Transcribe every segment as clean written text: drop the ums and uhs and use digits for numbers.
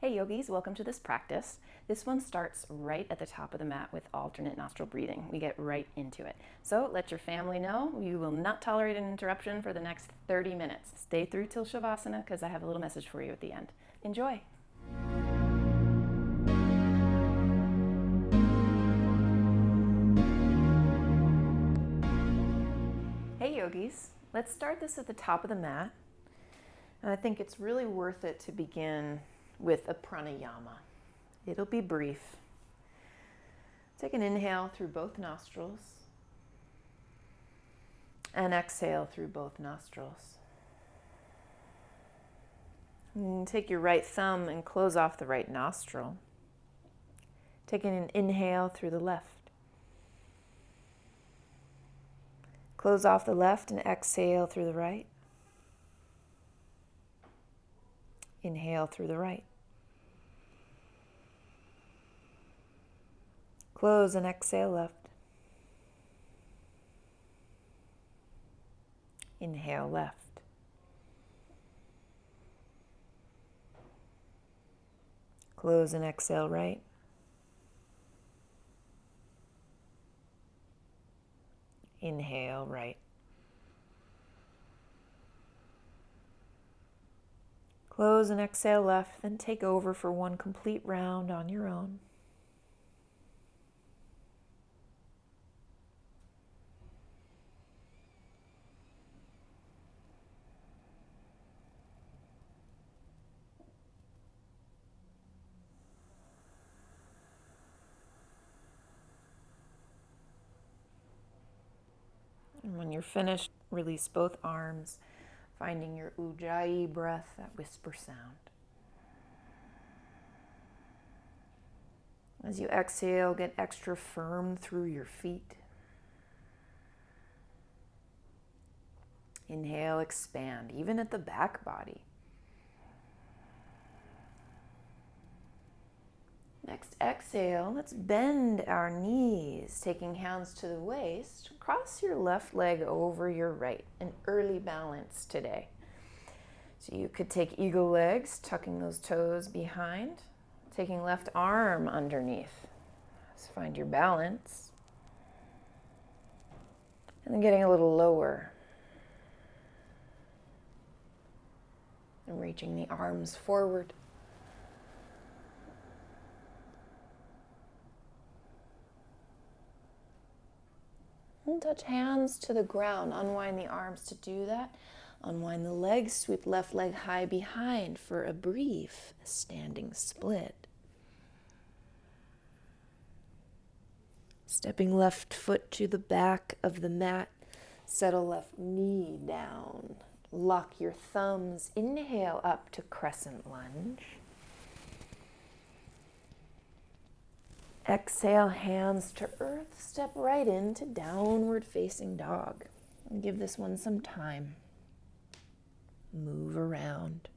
Hey yogis, welcome to this practice. This one starts right at the top of the mat with alternate nostril breathing. We get right into it. So let your family know you will not tolerate an interruption for the next 30 minutes. Stay through till Shavasana because I have a little message for you at the end. Enjoy. Hey yogis, let's start this at the top of the mat. And I think it's really worth it to begin with a pranayama. It'll be brief. Take an inhale through both nostrils and exhale through both nostrils. And take your right thumb and close off the right nostril. Taking an inhale through the left. Close off the left and exhale through the right. Inhale through the right. Close and exhale left. Inhale left. Close and exhale right. Inhale right. Close and exhale left, then take over for one complete round on your own. And when you're finished, release both arms, finding your ujjayi breath, that whisper sound. As you exhale, get extra firm through your feet. Inhale, expand, even at the back body. Next, exhale, let's bend our knees, taking hands to the waist. Cross your left leg over your right, an early balance today. So you could take eagle legs, tucking those toes behind, taking left arm underneath. So find your balance. And then getting a little lower. And reaching the arms forward. And touch hands to the ground. Unwind the arms to do that. Unwind the legs. Sweep left leg high behind for a brief standing split. Stepping left foot to the back of the mat. Settle left knee down. Lock your thumbs. Inhale up to crescent lunge. Exhale, hands to earth. Step right into downward facing dog. And give this one some time. Move around.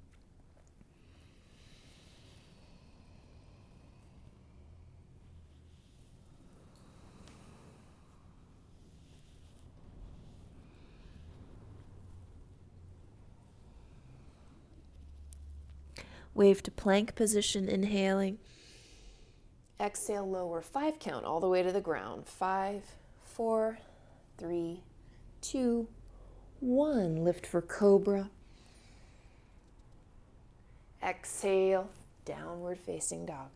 Wave to plank position, inhaling. Exhale, lower 5 count all the way to the ground. 5, 4, 3, 2, 1. Lift for cobra. Exhale, downward facing dog.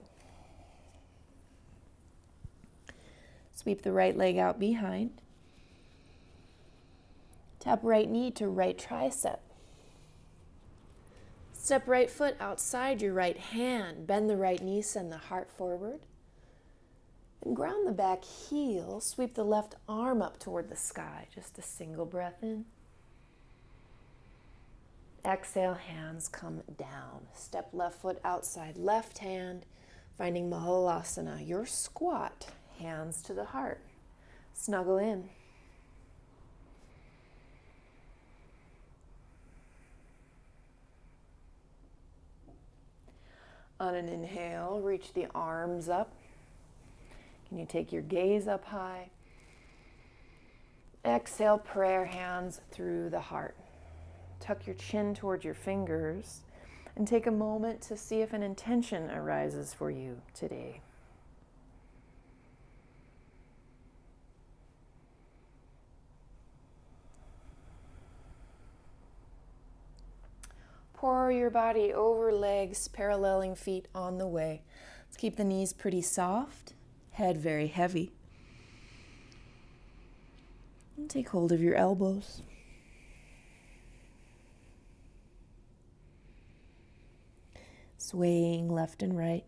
Sweep the right leg out behind. Tap right knee to right tricep. Step right foot outside your right hand. Bend the right knee, send the heart forward. And ground the back heel. Sweep the left arm up toward the sky. Just a single breath in. Exhale, hands come down. Step left foot outside left hand. Finding Mahalasana, your squat. Hands to the heart. Snuggle in. On an inhale, reach the arms up. Can you take your gaze up high? Exhale, prayer hands through the heart. Tuck your chin toward your fingers. And take a moment to see if an intention arises for you today. Pour your body over legs, paralleling feet on the way. Let's keep the knees pretty soft, head very heavy. And take hold of your elbows. Swaying left and right.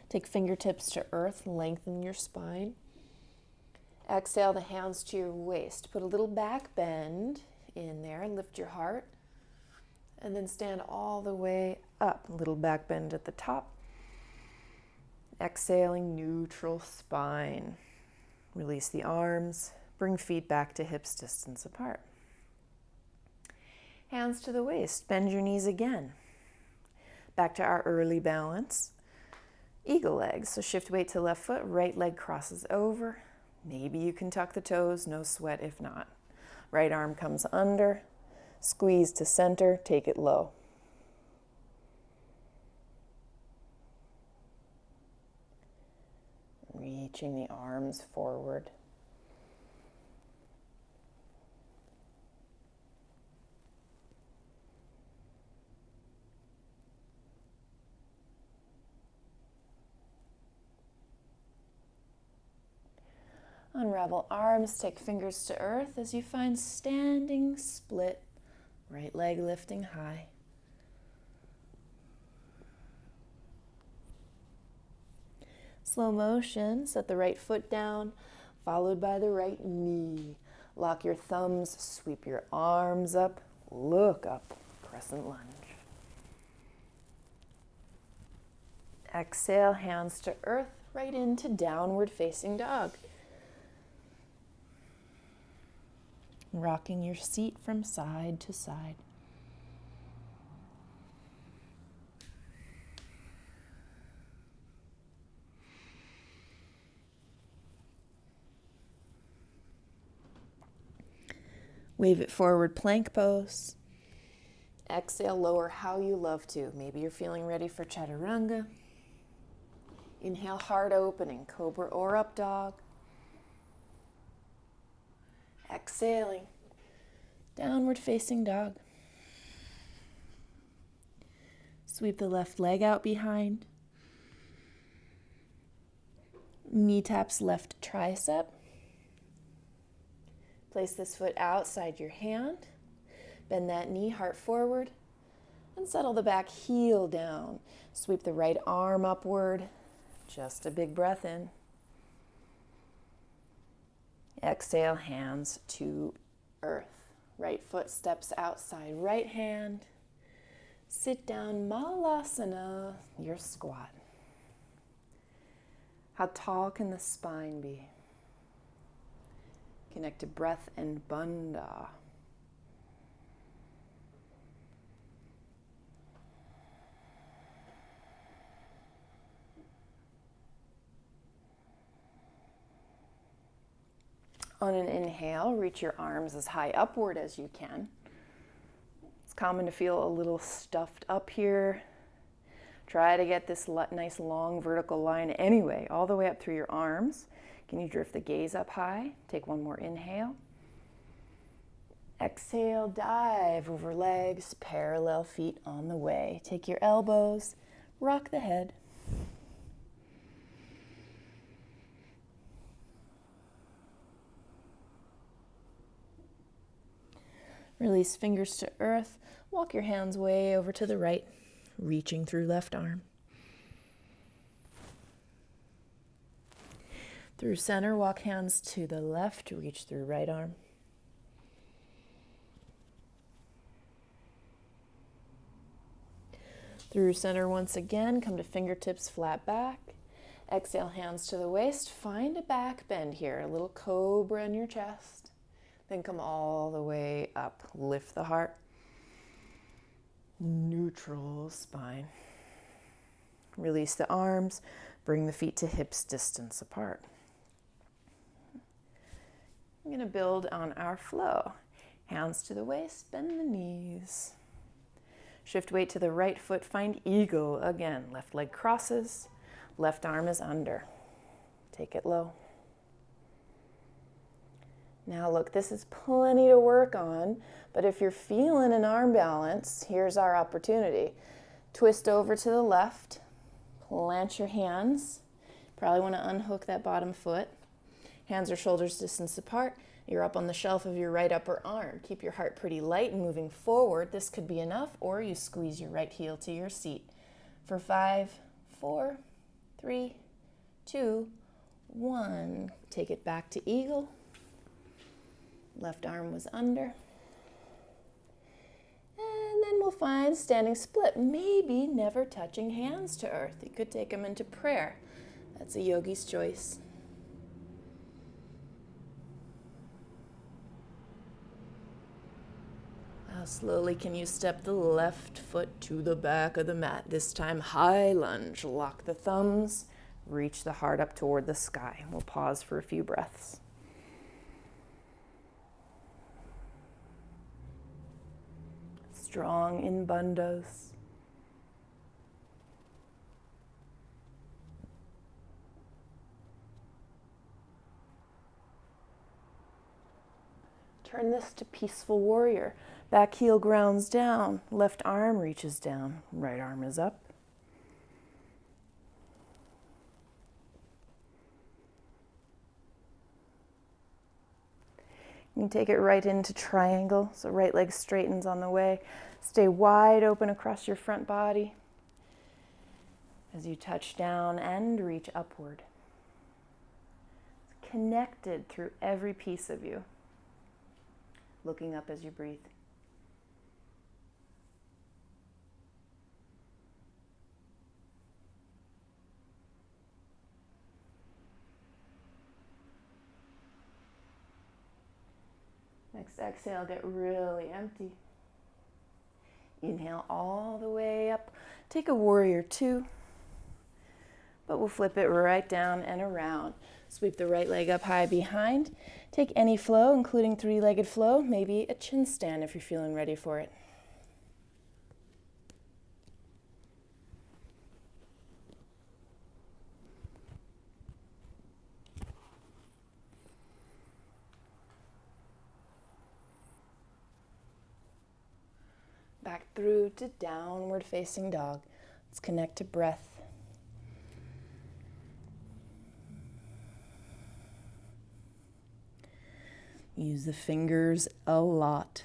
Take fingertips to earth, lengthen your spine. Exhale the hands to your waist. Put a little back bend in there, lift your heart, and then stand all the way up. A little back bend at the top. Exhaling, neutral spine. Release the arms, bring feet back to hips distance apart. Hands to the waist, bend your knees again. Back to our early balance. Eagle legs, so shift weight to left foot, right leg crosses over. Maybe you can tuck the toes, no sweat if not. Right arm comes under, squeeze to center, take it low. Reaching the arms forward. Unravel arms, take fingers to earth as you find standing split, right leg lifting high. Slow motion, set the right foot down, followed by the right knee. Lock your thumbs, sweep your arms up, look up, crescent lunge. Exhale, hands to earth, right into downward facing dog. Rocking your seat from side to side. Wave it forward, plank pose. Exhale, lower how you love to. Maybe you're feeling ready for chaturanga. Inhale, heart opening, cobra or up dog. Exhaling, downward facing dog. Sweep the left leg out behind. Knee taps left tricep. Place this foot outside your hand. Bend that knee, heart forward. And settle the back heel down. Sweep the right arm upward. Just a big breath in. Exhale, hands to earth. Right foot steps outside right hand. Sit down, malasana, your squat. How tall can the spine be? Connect to breath and bandha. On an inhale, reach your arms as high upward as you can. It's common to feel a little stuffed up here. Try to get this nice long vertical line anyway, all the way up through your arms. Can you drift the gaze up high? Take one more inhale. Exhale, dive over legs, parallel feet on the way. Take your elbows, rock the head. Release fingers to earth. Walk your hands way over to the right, reaching through left arm. Through center, walk hands to the left, reach through right arm. Through center once again, come to fingertips flat back. Exhale, hands to the waist. Find a back bend here, a little cobra in your chest. Then come all the way up. Lift the heart. Neutral spine. Release the arms. Bring the feet to hips distance apart. going to build on our flow. Hands to the waist, bend the knees. Shift weight to the right foot, find eagle again. Left leg crosses, left arm is under. Take it low. Now look, this is plenty to work on, but if you're feeling an arm balance, here's our opportunity. Twist over to the left, plant your hands. Probably want to unhook that bottom foot. Hands or shoulders distance apart. You're up on the shelf of your right upper arm. Keep your heart pretty light and moving forward. This could be enough, or you squeeze your right heel to your seat. For 5, 4, 3, 2, 1. Take it back to eagle. Left arm was under. And then we'll find standing split. Maybe never touching hands to earth. You could take them into prayer. That's a yogi's choice. How slowly can you step the left foot to the back of the mat? This time, high lunge. Lock the thumbs. Reach the heart up toward the sky. We'll pause for a few breaths. Strong in bandhas. Turn this to peaceful warrior. Back heel grounds down. Left arm reaches down. Right arm is up. You can take it right into triangle, so right leg straightens on the way. Stay wide open across your front body as you touch down and reach upward. It's connected through every piece of you. Looking up as you breathe. Next exhale, get really empty. Inhale all the way up. Take a warrior 2, but we'll flip it right down and around. Sweep the right leg up high behind. Take any flow, including 3-legged flow, maybe a chin stand if you're feeling ready for it. Back through to downward facing dog. Let's connect to breath. Use the fingers a lot.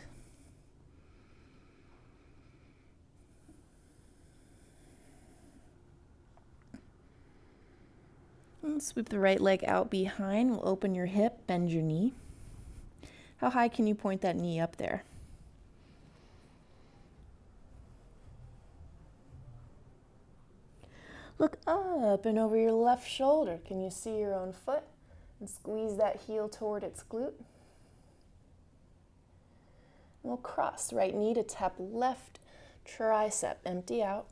And sweep the right leg out behind. We'll open your hip, bend your knee. How high can you point that knee up there? Look up and over your left shoulder. Can you see your own foot? And squeeze that heel toward its glute. And we'll cross right knee to tap left tricep. Empty out.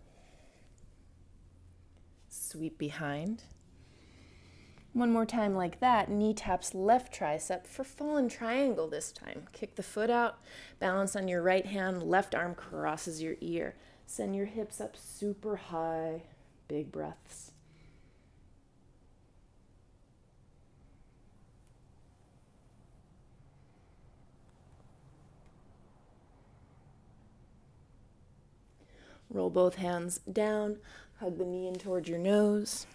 Sweep behind. One more time like that. Knee taps left tricep for fallen triangle this time. Kick the foot out. Balance on your right hand. Left arm crosses your ear. Send your hips up super high. Big breaths. Roll both hands down, hug the knee in towards your nose.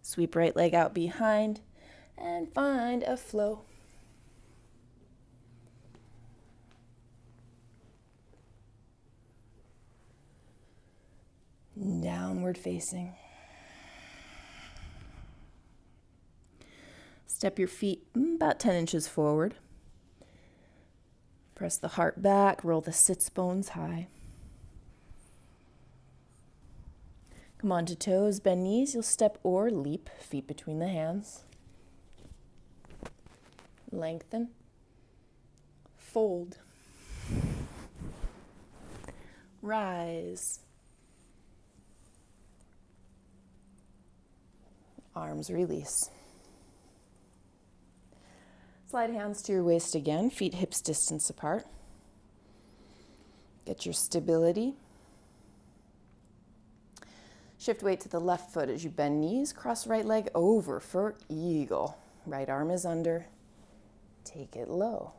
Sweep right leg out behind and find a flow. Downward facing. Step your feet about 10 inches forward. Press the heart back, roll the sits bones high. Come on to toes, bend knees. You'll step or leap, feet between the hands. Lengthen. Fold. Rise. Arms release. Slide hands to your waist again, feet hips distance apart. Get your stability. Shift weight to the left foot as you bend knees. Cross right leg over for eagle. Right arm is under. Take it low.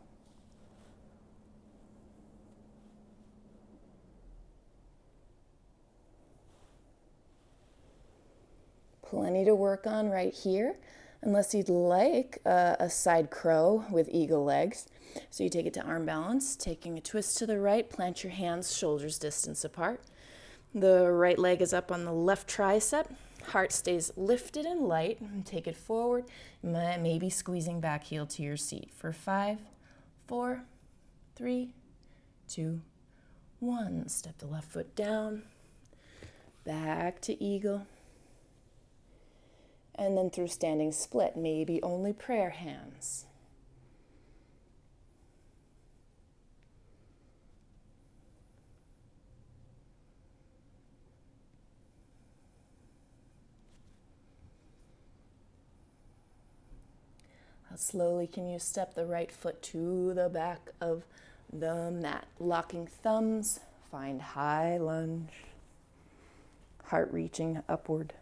Plenty to work on right here, unless you'd like a side crow with eagle legs. So you take it to arm balance, taking a twist to the right, plant your hands, shoulders distance apart. The right leg is up on the left tricep. Heart stays lifted and light. Take it forward, maybe squeezing back heel to your seat for 5, 4, 3, 2, 1. Step the left foot down, back to eagle. And then through standing split, maybe only prayer hands. How slowly can you step the right foot to the back of the mat? Locking thumbs, find high lunge. Heart reaching upward.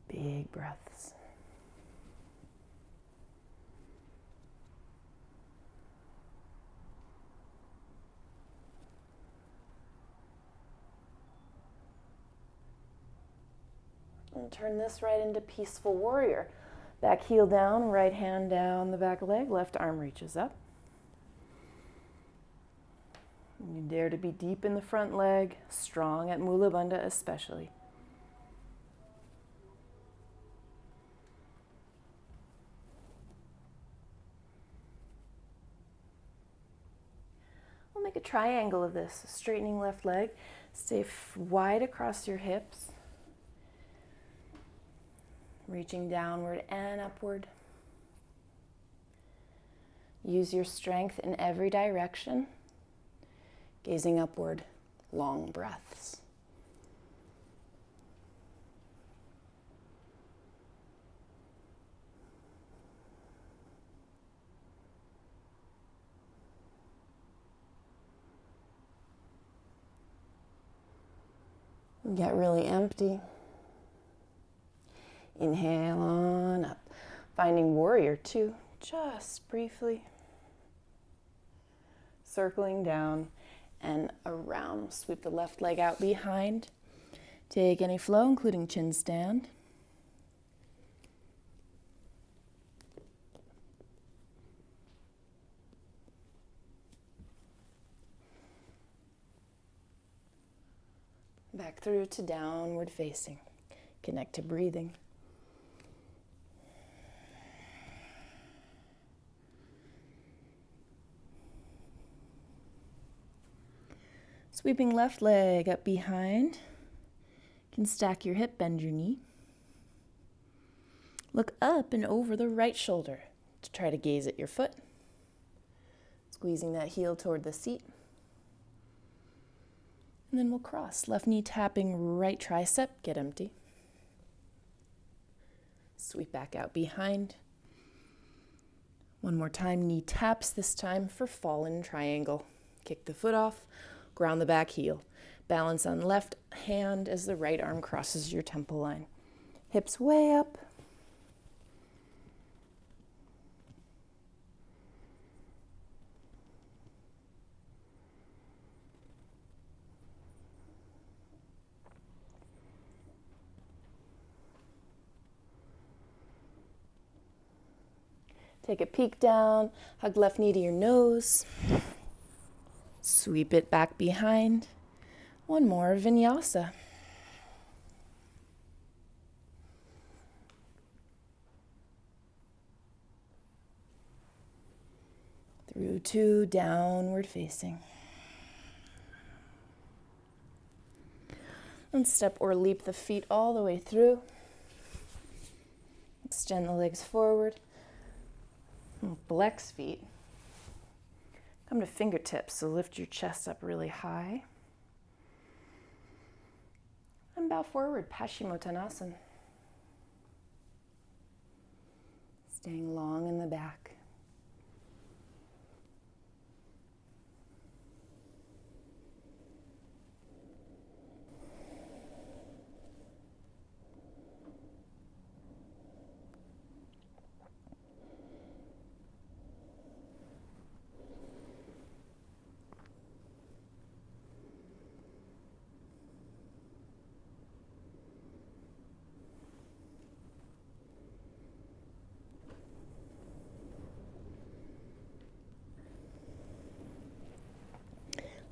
Big breaths. And turn this right into peaceful warrior. Back heel down, right hand down the back leg, left arm reaches up. You dare to be deep in the front leg, strong at Mula Bandha especially. We'll make a triangle of this, straightening left leg. Stay wide across your hips. Reaching downward and upward. Use your strength in every direction. Gazing upward, long breaths. Get really empty. Inhale on up. Finding warrior two, just briefly. Circling down and around. Sweep the left leg out behind. Take any flow, including chin stand. Back through to downward facing. Connect to breathing. Sweeping left leg up behind. You can stack your hip, bend your knee. Look up and over the right shoulder to try to gaze at your foot. Squeezing that heel toward the seat. And then we'll cross. Left knee tapping right tricep, get empty. Sweep back out behind. One more time, knee taps, this time for fallen triangle. Kick the foot off, ground the back heel. Balance on left hand as the right arm crosses your temple line. Hips way up. Take a peek down, hug left knee to your nose. Sweep it back behind. One more vinyasa. Through to downward facing. And step or leap the feet all the way through. Extend the legs forward. Flex feet. Come to fingertips, so lift your chest up really high. And bow forward, Paschimottanasana. Staying long in the back.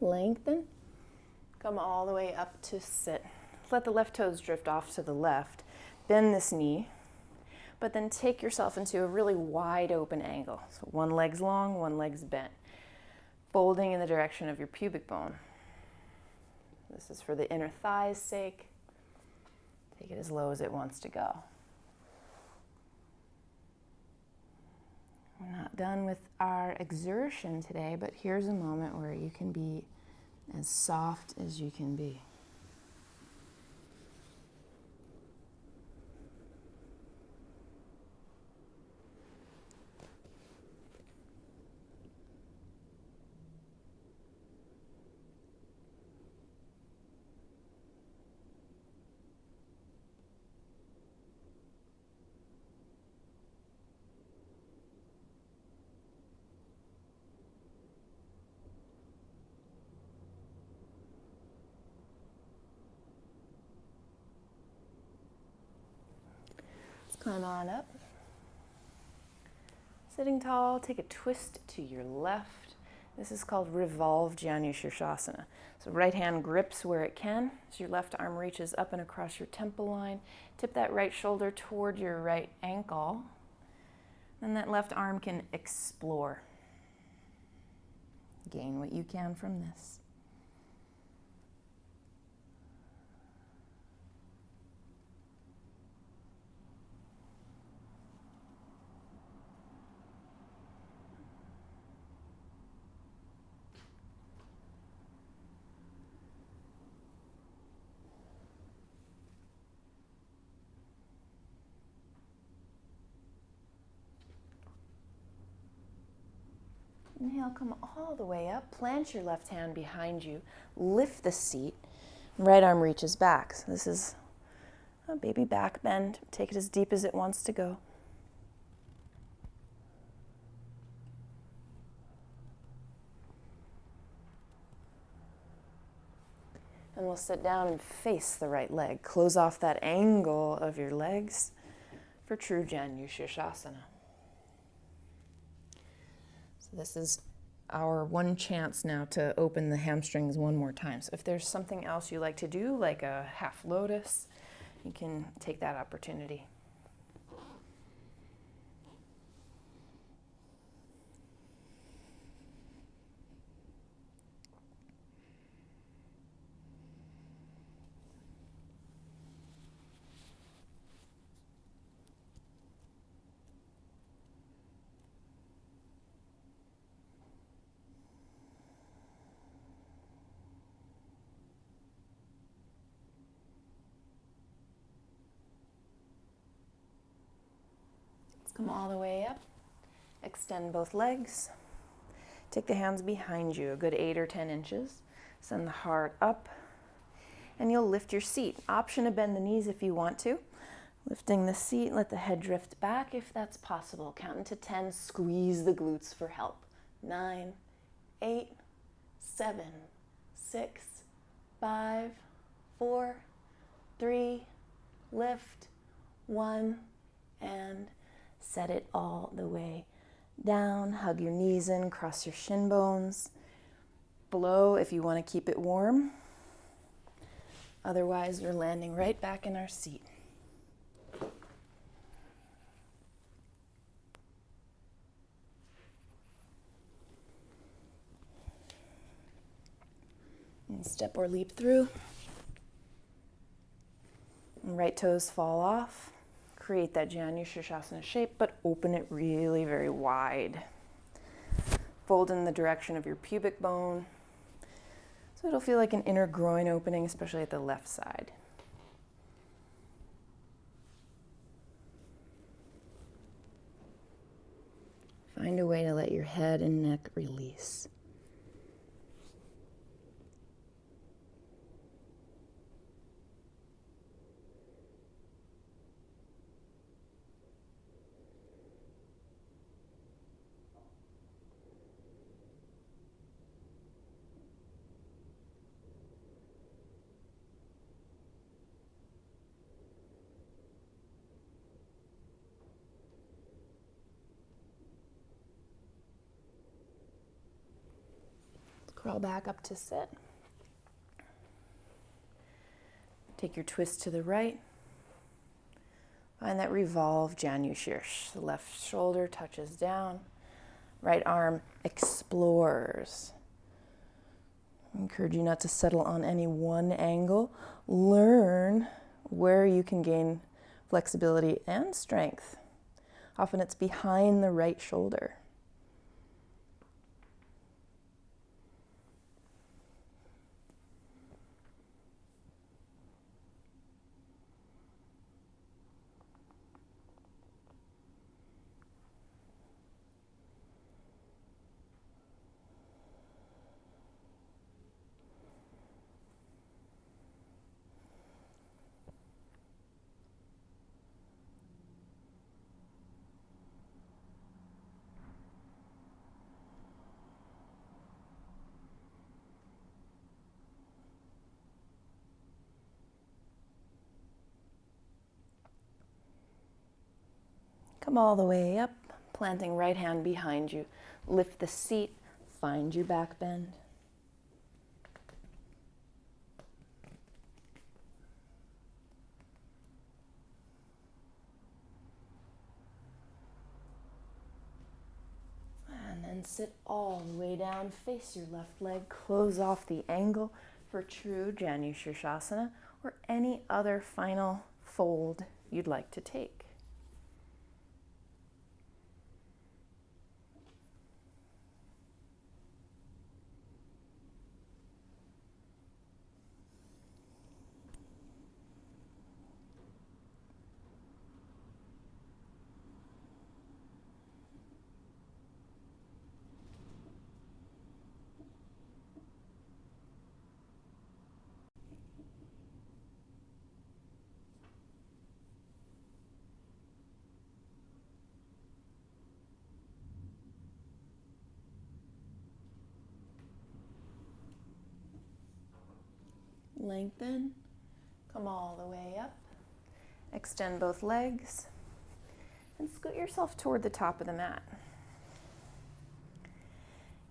Lengthen. Come all the way up to sit. Let the left toes drift off to the left. Bend this knee, but then take yourself into a really wide open angle. So one leg's long, one leg's bent. Folding in the direction of your pubic bone. This is for the inner thigh's sake. Take it as low as it wants to go. We're not done with our exertion today, but here's a moment where you can be as soft as you can be. Climb on up. Sitting tall, take a twist to your left. This is called revolved Janu Shirshasana. So right hand grips where it can, as your left arm reaches up and across your temple line. Tip that right shoulder toward your right ankle. And that left arm can explore. Gain what you can from this. Inhale, come all the way up. Plant your left hand behind you. Lift the seat. Right arm reaches back. So this is a baby back bend. Take it as deep as it wants to go. And we'll sit down and face the right leg. Close off that angle of your legs for true Janu Shirshasana. This is our one chance now to open the hamstrings one more time. So if there's something else you like to do, like a half lotus, you can take that opportunity. Come all the way up. Extend both legs. Take the hands behind you, a good 8 or 10 inches. Send the heart up. And you'll lift your seat. Option to bend the knees if you want to. Lifting the seat, let the head drift back if that's possible. Count to 10, squeeze the glutes for help. 9, 8, 7, 6, 5, 4, 3, lift, 1, and set it all the way down. Hug your knees in, cross your shin bones. Blow if you want to keep it warm. Otherwise, we're landing right back in our seat. And step or leap through. And right toes fall off. Create that Janu Shirshasana shape, but open it really very wide. Fold in the direction of your pubic bone. So it'll feel like an inner groin opening, especially at the left side. Find a way to let your head and neck release. Crawl back up to sit. Take your twist to the right. Find that revolve Janu Shirsh. The left shoulder touches down. Right arm explores. I encourage you not to settle on any one angle. Learn where you can gain flexibility and strength. Often it's behind the right shoulder. Come all the way up, planting right hand behind you. Lift the seat, find your back bend. And then sit all the way down, face your left leg, close off the angle for true Janu Shirshasana or any other final fold you'd like to take. Lengthen, come all the way up, extend both legs, and scoot yourself toward the top of the mat.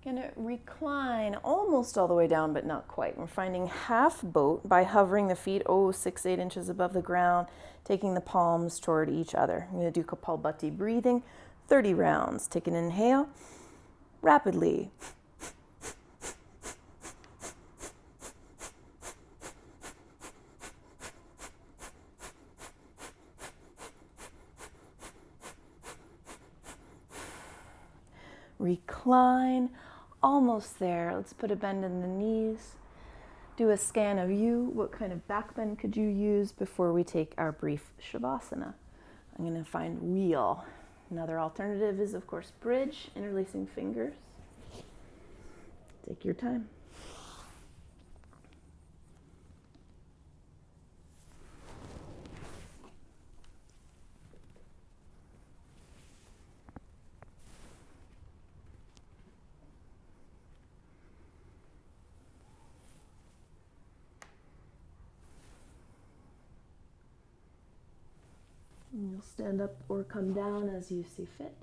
Gonna recline almost all the way down, but not quite. We're finding half boat by hovering the feet 6-8 inches above the ground, taking the palms toward each other. I'm gonna do Kapalbhati breathing, 30 rounds. Take an inhale, rapidly. Recline, almost there. Let's put a bend in the knees. Do a scan of you. What kind of back bend could you use before we take our brief Shavasana? I'm going to find wheel. Another alternative is, of course, bridge, interlacing fingers. Take your time. And you'll stand up or come down as you see fit.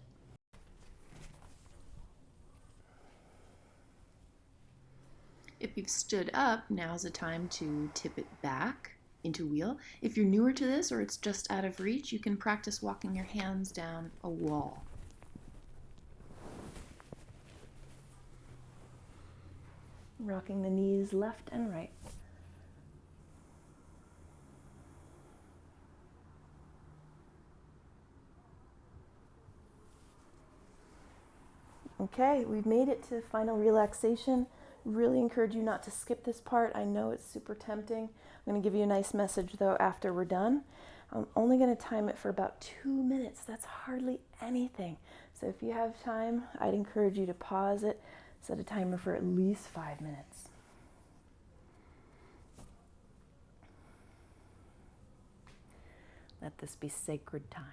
If you've stood up, now's the time to tip it back into wheel. If you're newer to this or it's just out of reach, you can practice walking your hands down a wall. Rocking the knees left and right. Okay, we've made it to final relaxation. Really encourage you not to skip this part. I know it's super tempting. I'm going to give you a nice message though after we're done. I'm only going to time it for about 2 minutes. That's hardly anything. So if you have time, I'd encourage you to pause it, set a timer for at least 5 minutes. Let this be sacred time.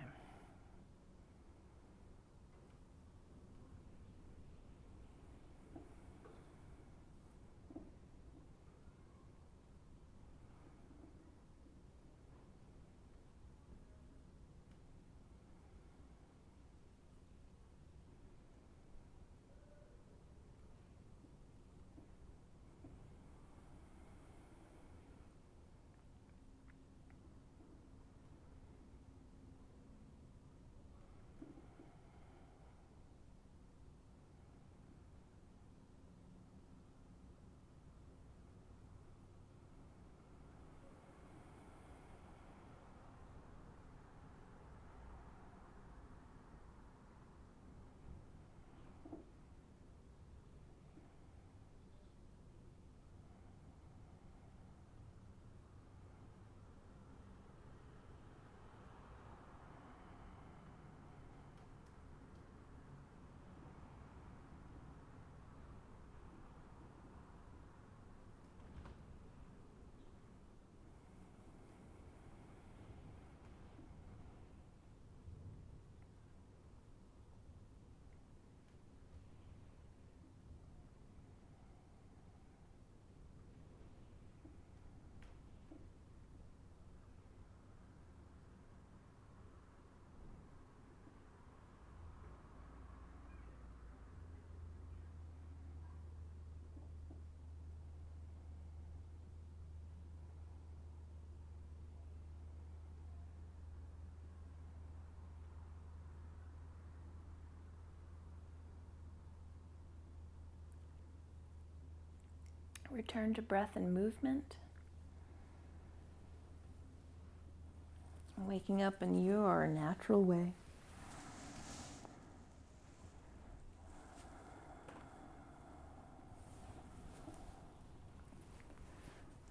Return to breath and movement. Waking up in your natural way.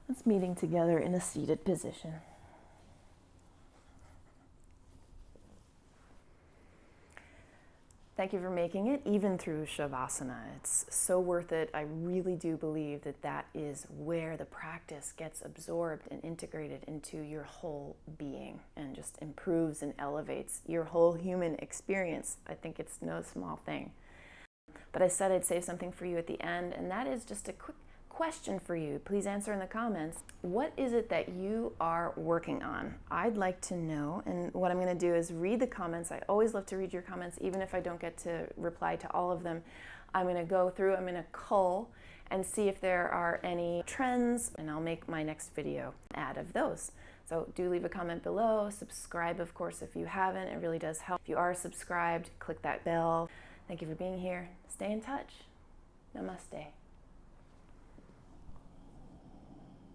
Let's meeting together in a seated position. Thank you for making it even through Shavasana. It's so worth it. I really do believe that that is where the practice gets absorbed and integrated into your whole being and just improves and elevates your whole human experience. I think it's no small thing. But I said I'd save something for you at the end, and that is just a quick question for you. Please answer in the comments. What is it that you are working on? I'd like to know, and what I'm going to do is read the comments. I always love to read your comments, even if I don't get to reply to all of them. I'm going to go through, I'm going to cull and see if there are any trends, and I'll make my next video out of those. So do leave a comment below. Subscribe, of course, if you haven't. It really does help. If you are subscribed, click that bell. Thank you for being here. Stay in touch. Namaste.